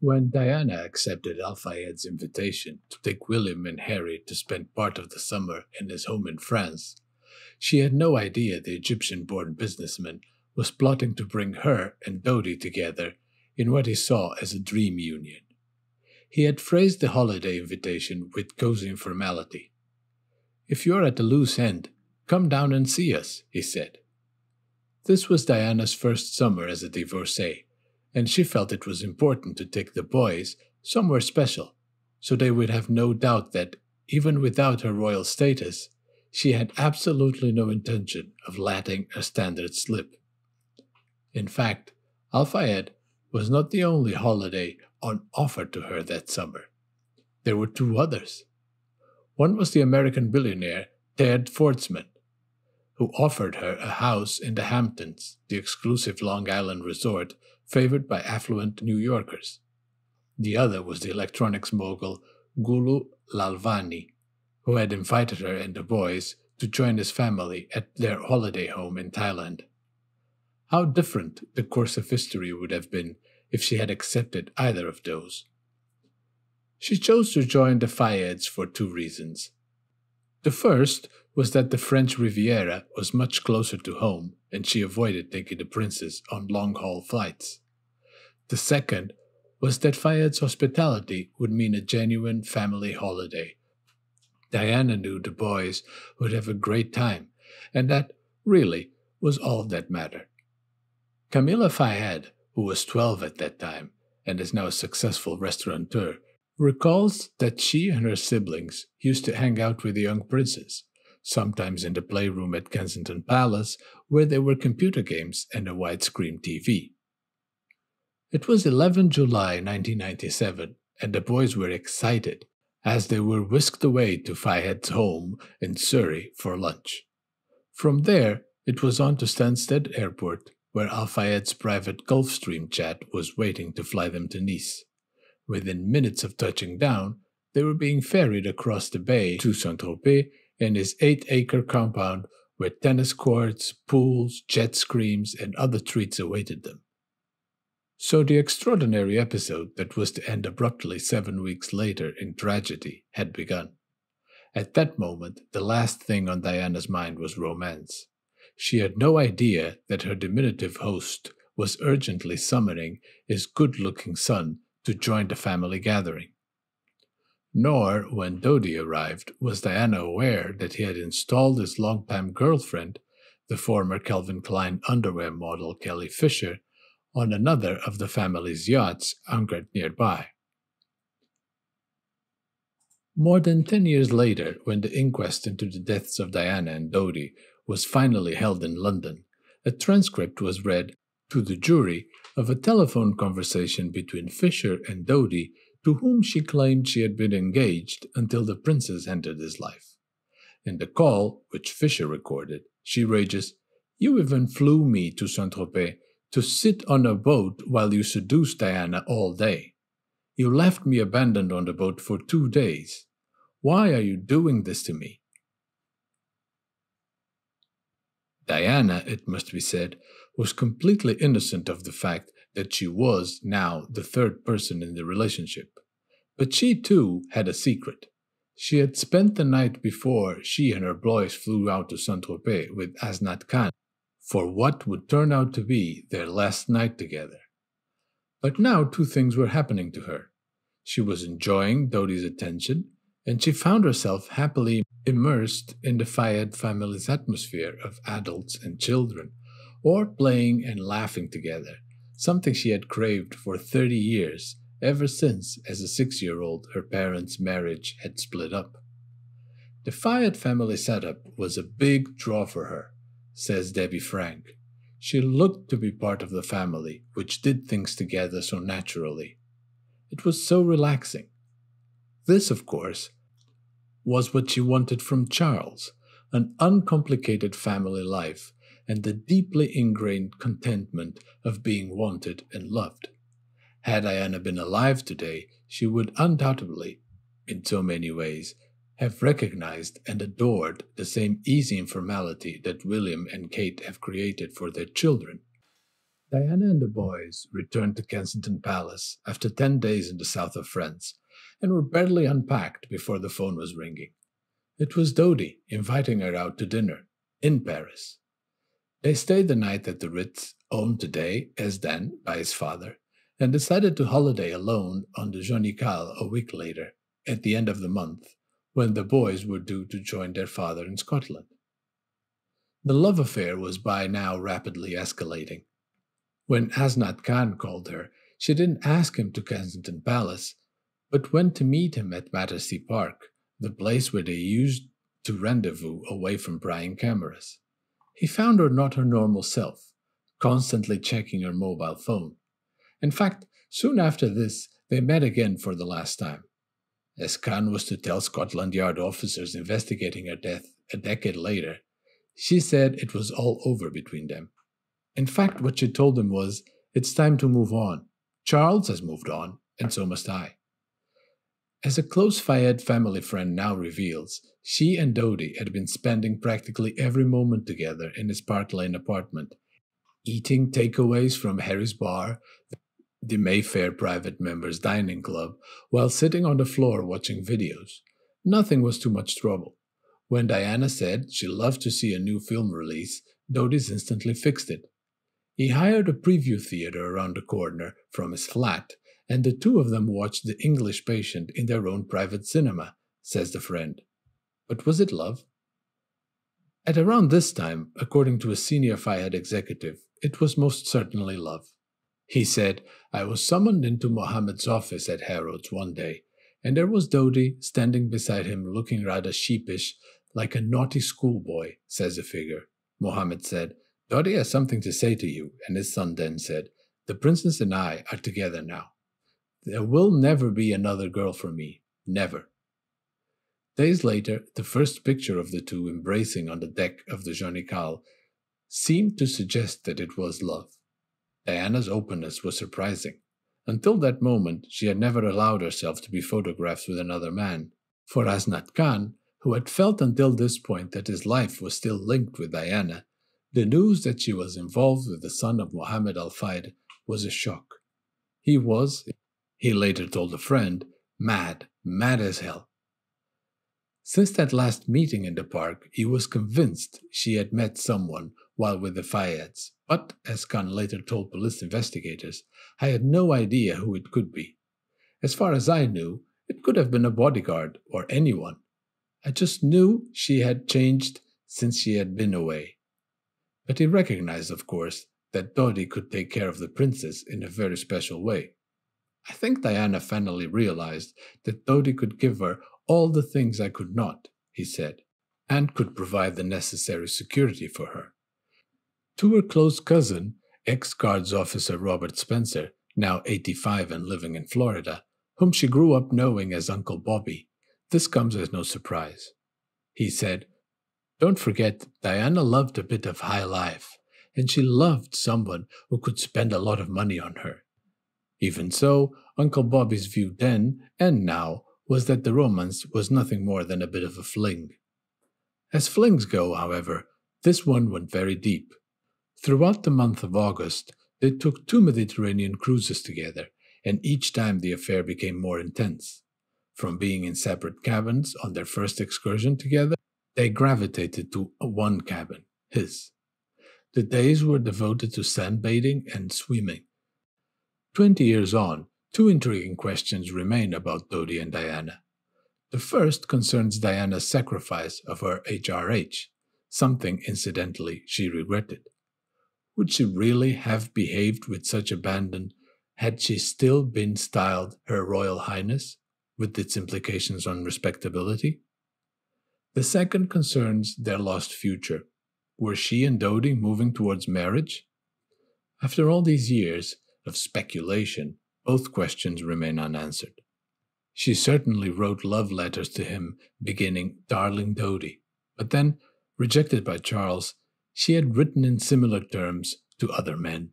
When Diana accepted Alfayed's invitation to take William and Harry to spend part of the summer in his home in France, she had no idea the Egyptian born businessman was plotting to bring her and Dodi together in what he saw as a dream union. He had phrased the holiday invitation with cozy informality. "If you're at a loose end, come down and see us," he said. This was Diana's first summer as a divorcee, and she felt it was important to take the boys somewhere special, so they would have no doubt that, even without her royal status, she had absolutely no intention of letting a standard slip. In fact, Al-Fayed was not the only holiday on offer to her that summer. There were two others. One was the American billionaire Ted Fordsman, who offered her a house in the Hamptons, the exclusive Long Island resort favored by affluent New Yorkers. The other was the electronics mogul Gulu Lalvani, who had invited her and the boys to join his family at their holiday home in Thailand. How different the course of history would have been if she had accepted either of those. She chose to join the Fayeds for two reasons. The first was that the French Riviera was much closer to home and she avoided taking the princess on long-haul flights. The second was that Fayed's hospitality would mean a genuine family holiday. Diana knew the boys would have a great time, and that, really, was all that mattered. Camilla Fayed, who was 12 at that time and is now a successful restaurateur, recalls that she and her siblings used to hang out with the young princess, sometimes in the playroom at Kensington Palace, where there were computer games and a widescreen TV. It was 11 July 1997, and the boys were excited as they were whisked away to Fayed's home in Surrey for lunch. From there, it was on to Stansted Airport, where Al Fayed's private Gulfstream jet was waiting to fly them to Nice. Within minutes of touching down, they were being ferried across the bay to Saint-Tropez and his 8-acre compound where tennis courts, pools, jet screens, and other treats awaited them. So the extraordinary episode that was to end abruptly 7 weeks later in tragedy had begun. At that moment, the last thing on Diana's mind was romance. She had no idea that her diminutive host was urgently summoning his good-looking son to join the family gathering. Nor, when Dodi arrived, was Diana aware that he had installed his longtime girlfriend, the former Calvin Klein underwear model Kelly Fisher, on another of the family's yachts anchored nearby. More than 10 years later, when the inquest into the deaths of Diana and Dodi was finally held in London, a transcript was read to the jury of a telephone conversation between Fisher and Dodi, to whom she claimed she had been engaged until the princess entered his life. In the call, which Fisher recorded, she rages, "You even flew me to Saint-Tropez to sit on a boat while you seduced Diana all day. You left me abandoned on the boat for 2 days. Why are you doing this to me?" Diana, it must be said, was completely innocent of the fact that she was now the third person in the relationship. But she, too, had a secret. She had spent the night before she and her boys flew out to Saint-Tropez with Asnat Khan for what would turn out to be their last night together. But now two things were happening to her. She was enjoying Dodi's attention, and she found herself happily immersed in the Fayed family's atmosphere of adults and children, or playing and laughing together, something she had craved for 30 years, ever since, as a 6-year-old, her parents' marriage had split up. The Fayed family setup was a big draw for her, says Debbie Frank. She looked to be part of the family, which did things together so naturally. It was so relaxing. This, of course, was what she wanted from Charles, an uncomplicated family life and the deeply ingrained contentment of being wanted and loved. Had Diana been alive today, she would undoubtedly, in so many ways, have recognized and adored the same easy informality that William and Kate have created for their children. Diana and the boys returned to Kensington Palace after 10 days in the south of France and were barely unpacked before the phone was ringing. It was Dodi inviting her out to dinner in Paris. They stayed the night at the Ritz, owned today as then by his father, and decided to holiday alone on the Jonical a week later, at the end of the month, when the boys were due to join their father in Scotland. The love affair was by now rapidly escalating. When Asnat Khan called her, she didn't ask him to Kensington Palace, but went to meet him at Battersea Park, the place where they used to rendezvous away from prying cameras. He found her not her normal self, constantly checking her mobile phone. In fact, soon after this, they met again for the last time. As Khan was to tell Scotland Yard officers investigating her death a decade later, she said it was all over between them. In fact, what she told him was, "It's time to move on. Charles has moved on, and so must I." As a close Fayed family friend now reveals, she and Dodi had been spending practically every moment together in his Park Lane apartment, eating takeaways from Harry's bar, the Mayfair Private Members Dining Club, while sitting on the floor watching videos. Nothing was too much trouble. When Diana said she loved to see a new film release, Dodi instantly fixed it. He hired a preview theater around the corner from his flat, and the two of them watched The English Patient in their own private cinema, says the friend. But was it love? At around this time, according to a senior Fayed executive, it was most certainly love. He said, "I was summoned into Mohammed's office at Harrods one day, and there was Dodi standing beside him looking rather sheepish, like a naughty schoolboy," says the figure. Mohammed said, "Dodi has something to say to you," and his son then said, "The princess and I are together now. There will never be another girl for me. Never." Days later, the first picture of the two embracing on the deck of the Jonical seemed to suggest that it was love. Diana's openness was surprising. Until that moment, she had never allowed herself to be photographed with another man. For Asnat Khan, who had felt until this point that his life was still linked with Diana, the news that she was involved with the son of Mohammed al-Fayed was a shock. He was, he later told a friend, mad as hell. Since that last meeting in the park, he was convinced she had met someone while with the Fayeds, but, as Khan later told police investigators, "I had no idea who it could be. As far as I knew, it could have been a bodyguard or anyone. I just knew she had changed since she had been away." But he recognized, of course, that Dodi could take care of the princess in a very special way. "I think Diana finally realized that Dodi could give her all the things I could not," he said, "and could provide the necessary security for her." To her close cousin, ex-Guards officer Robert Spencer, now 85 and living in Florida, whom she grew up knowing as Uncle Bobby, this comes as no surprise. He said, "Don't forget, Diana loved a bit of high life, and she loved someone who could spend a lot of money on her." Even so, Uncle Bobby's view then, and now, was that the romance was nothing more than a bit of a fling. As flings go, however, this one went very deep. Throughout the month of August, they took 2 Mediterranean cruises together, and each time the affair became more intense. From being in separate cabins on their first excursion together, they gravitated to one cabin, his. The days were devoted to sunbathing and swimming. 20 years on, 2 intriguing questions remain about Dodi and Diana. The first concerns Diana's sacrifice of her HRH, something, incidentally, she regretted. Would she really have behaved with such abandon had she still been styled Her Royal Highness, with its implications on respectability? The second concerns their lost future. Were she and Dodi moving towards marriage? After all these years of speculation, both questions remain unanswered. She certainly wrote love letters to him beginning "Darling Dodi," but then, rejected by Charles, she had written in similar terms to other men.